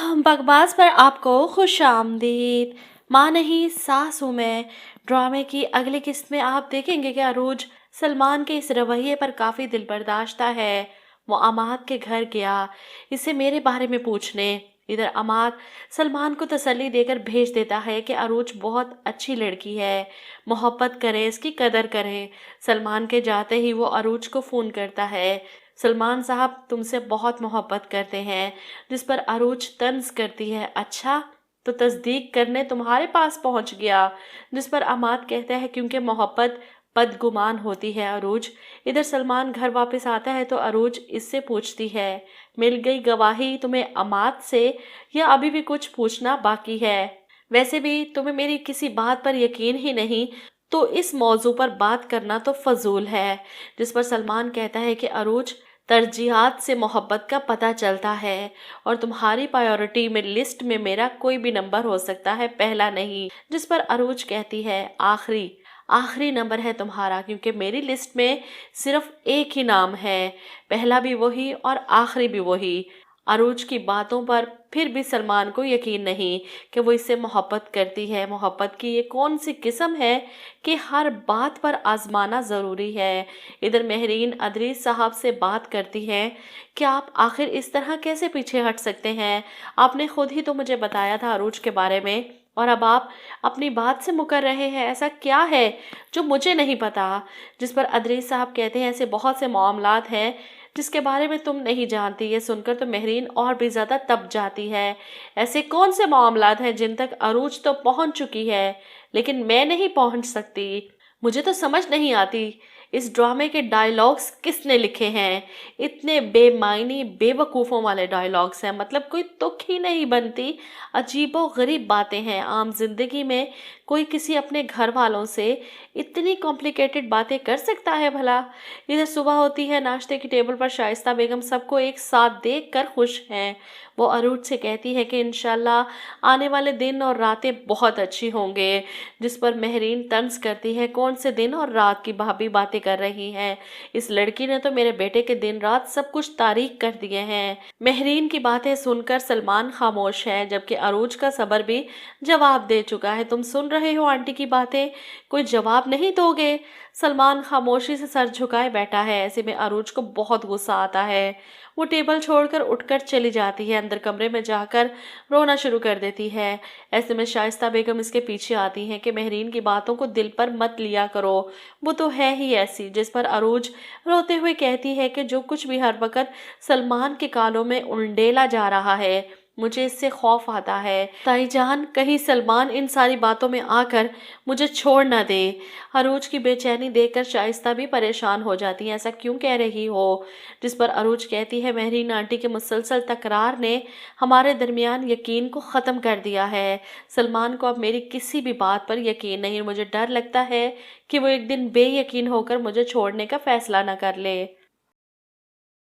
बकवास पर आपको खुश आमदीद। माँ नहीं सास हूँ मैं। ड्रामे की अगली किस्त में आप देखेंगे कि अरूज सलमान के इस रवैये पर काफ़ी दिल बर्दाश्त है। वो अमाद के घर गया इसे मेरे बारे में पूछने। इधर अमाद सलमान को तसल्ली देकर भेज देता है कि अरूज बहुत अच्छी लड़की है, मोहब्बत करें, इसकी कदर करें। सलमान के जाते ही वो अरूज को फ़ोन करता है। सलमान साहब तुमसे बहुत मोहब्बत करते हैं। जिस पर अरूज तंज करती है, अच्छा तो तस्दीक करने तुम्हारे पास पहुंच गया। जिस पर अमाद कहता है क्योंकि मोहब्बत बदगुमान होती है अरूज। इधर सलमान घर वापस आता है तो अरूज इससे पूछती है, मिल गई गवाही तुम्हें अमाद से या अभी भी कुछ पूछना बाकी है? वैसे भी तुम्हें मेरी किसी बात पर यकीन ही नहीं तो इस मौजू पर बात करना तो फजूल है। जिस पर सलमान कहता है कि अरूज तरजीहात से मोहब्बत का पता चलता है और तुम्हारी प्रायोरिटी में लिस्ट में मेरा कोई भी नंबर हो सकता है, पहला नहीं। जिस पर अरूज कहती है आखिरी आखिरी नंबर है तुम्हारा, क्योंकि मेरी लिस्ट में सिर्फ एक ही नाम है, पहला भी वही और आखिरी भी वही। अरूज की बातों पर फिर भी सलमान को यकीन नहीं कि वो इससे मोहब्बत करती है। मोहब्बत की ये कौन सी किस्म है कि हर बात पर आजमाना ज़रूरी है। इधर महरीन अदरीस साहब से बात करती हैं कि आप आखिर इस तरह कैसे पीछे हट सकते हैं, आपने खुद ही तो मुझे बताया था अरूज के बारे में और अब आप अपनी बात से मुकर रहे हैं, ऐसा क्या है जो मुझे नहीं पता? जिस पर अदरीस साहब कहते हैं ऐसे बहुत से मामलात हैं जिसके बारे में तुम नहीं जानती। ये सुनकर तो महरीन और भी ज़्यादा तप जाती है। ऐसे कौन से मामलात हैं जिन तक अरूज तो पहुंच चुकी है लेकिन मैं नहीं पहुंच सकती? मुझे तो समझ नहीं आती इस ड्रामे के डायलॉग्स किसने लिखे हैं। इतने बेमायनी बेवकूफ़ों वाले डायलॉग्स हैं, मतलब कोई तुक ही नहीं बनती। अजीबो गरीब बातें हैं। आम जिंदगी में कोई किसी अपने घर वालों से इतनी कॉम्प्लिकेटेड बातें कर सकता है भला? इधर सुबह होती है, नाश्ते की टेबल पर शाइस्ता बेगम सबको एक साथ देख कर खुश हैं। वो अरूज से कहती है कि इंशाल्लाह आने वाले दिन और रातें बहुत अच्छी होंगे। जिस पर महरीन तंज करती है, कौन से दिन और रात की भाभी बातें कर रही हैं? इस लड़की ने तो मेरे बेटे के दिन रात सब कुछ तारीख कर दिए हैं। महरीन की बातें सुनकर सलमान खामोश है, जबकि अरूज का सबर भी जवाब दे चुका है। तुम सुन रहे हो आंटी की बातें, कोई जवाब नहीं दोगे? सलमान खामोशी से सर झुकाए बैठा है। ऐसे में अरूज को बहुत गुस्सा आता है। वो टेबल छोड़कर उठकर चली जाती है, अंदर कमरे में जाकर रोना शुरू कर देती है। ऐसे में शाइस्ता बेगम इसके पीछे आती हैं कि महरीन की बातों को दिल पर मत लिया करो, वो तो है ही ऐसी। जिस पर अरूज रोते हुए कहती है कि जो कुछ भी हर वक्त सलमान के कानों में उंडेला जा रहा है मुझे इससे खौफ आता है। ताई जान, कहीं सलमान इन सारी बातों में आकर मुझे छोड़ न दे। अरूज की बेचैनी देखकर शाइस्ता भी परेशान हो जाती है, ऐसा क्यों कह रही हो? जिस पर अरूज कहती है महरीन आंटी के मुसलसल तकरार ने हमारे दरमियान यकीन को ख़त्म कर दिया है। सलमान को अब मेरी किसी भी बात पर यकीन नहीं। मुझे डर लगता है कि वो एक दिन बेयकीन होकर मुझे छोड़ने का फैसला न कर ले।